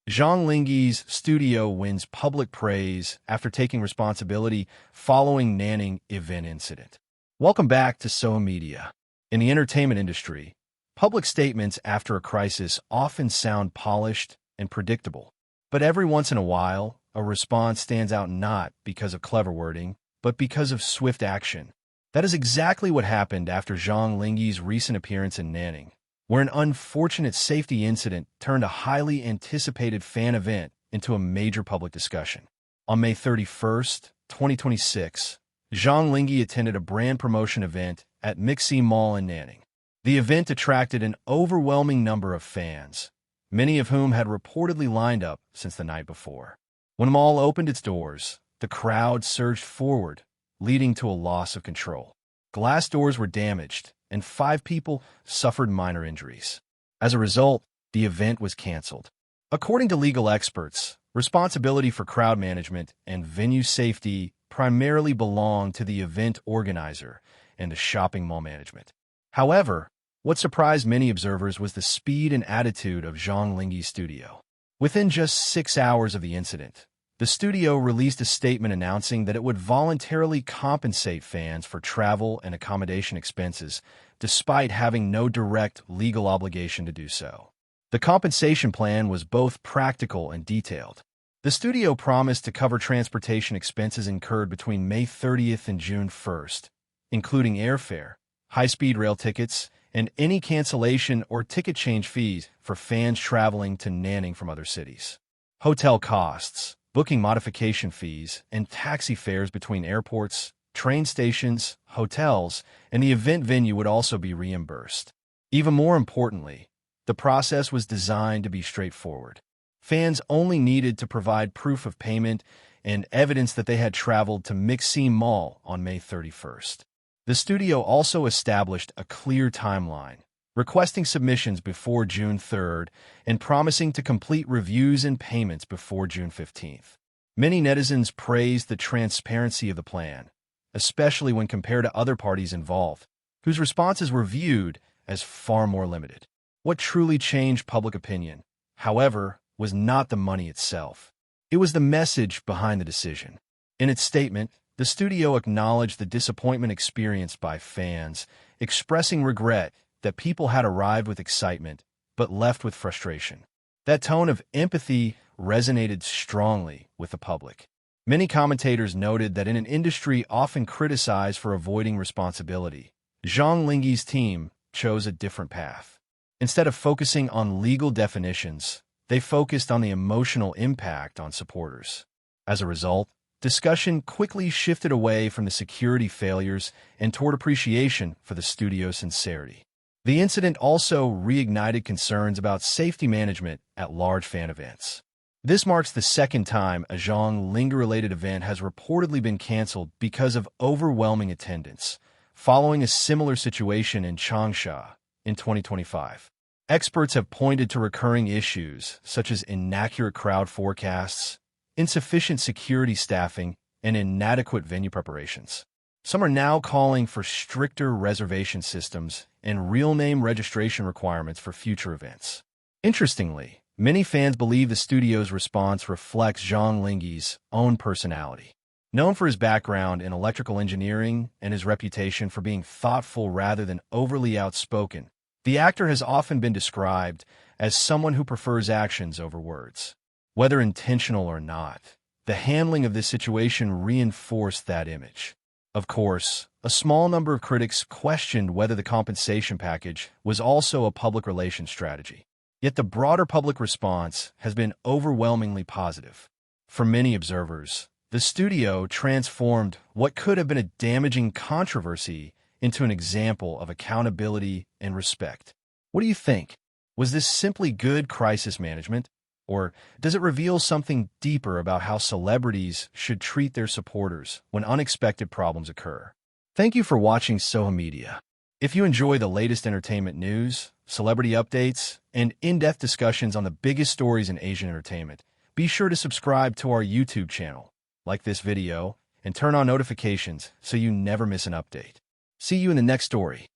Zhang Linghe's studio wins public praise after taking responsibility following Nanning event incident. Welcome back to Sohu Media. In the entertainment industry, public statements after a crisis often sound polished and predictable. But every once in a while, a response stands out not because of clever wording, but because of swift action. That is exactly what happened after Zhang Linghe's recent appearance in Nanning, where an unfortunate safety incident turned a highly anticipated fan event into a major public discussion. On May 31st, 2026, Zhang Linghe attended a brand promotion event at Yuxi Mall in Nanning. The event attracted an overwhelming number of fans, many of whom had reportedly lined up since the night before. When the mall opened its doors, the crowd surged forward, leading to a loss of control. Glass doors were damaged, and 5 people suffered minor injuries. As a result, the event was canceled. According to legal experts, responsibility for crowd management and venue safety primarily belonged to the event organizer and the shopping mall management. However, what surprised many observers was the speed and attitude of Zhang Linghe's studio. Within just 6 hours of the incident, the studio released a statement announcing that it would voluntarily compensate fans for travel and accommodation expenses, despite having no direct legal obligation to do so. The compensation plan was both practical and detailed. The studio promised to cover transportation expenses incurred between May 30th and June 1st, including airfare, high-speed rail tickets, and any cancellation or ticket change fees for fans traveling to Nanning from other cities. Hotel costs, booking modification fees, and taxi fares between airports, train stations, hotels, and the event venue would also be reimbursed. Even more importantly, the process was designed to be straightforward. Fans only needed to provide proof of payment and evidence that they had traveled to Yuxi Mall on May 31st. The studio also established a clear timeline, requesting submissions before June 3rd and promising to complete reviews and payments before June 15th. Many netizens praised the transparency of the plan, especially when compared to other parties involved, whose responses were viewed as far more limited. What truly changed public opinion, however, was not the money itself. It was the message behind the decision. In its statement, the studio acknowledged the disappointment experienced by fans, expressing regret that people had arrived with excitement but left with frustration. That tone of empathy resonated strongly with the public. Many commentators noted that in an industry often criticized for avoiding responsibility, Zhang Linghe's team chose a different path. Instead of focusing on legal definitions, they focused on the emotional impact on supporters. As a result, discussion quickly shifted away from the security failures and toward appreciation for the studio's sincerity. The incident also reignited concerns about safety management at large fan events. This marks the second time a Zhang Linghe-related event has reportedly been canceled because of overwhelming attendance, following a similar situation in Changsha in 2025. Experts have pointed to recurring issues such as inaccurate crowd forecasts, insufficient security staffing, and inadequate venue preparations. Some are now calling for stricter reservation systems and real name registration requirements for future events. Interestingly, many fans believe the studio's response reflects Zhang Linghe's own personality. Known for his background in electrical engineering and his reputation for being thoughtful rather than overly outspoken, the actor has often been described as someone who prefers actions over words. Whether intentional or not, the handling of this situation reinforced that image. Of course, a small number of critics questioned whether the compensation package was also a public relations strategy. Yet the broader public response has been overwhelmingly positive. For many observers, the studio transformed what could have been a damaging controversy into an example of accountability and respect. What do you think? Was this simply good crisis management? Or does it reveal something deeper about how celebrities should treat their supporters when unexpected problems occur? Thank you for watching Sohu Media. If you enjoy the latest entertainment news, celebrity updates, and in-depth discussions on the biggest stories in Asian entertainment, be sure to subscribe to our YouTube channel, like this video, and turn on notifications so you never miss an update. See you in the next story.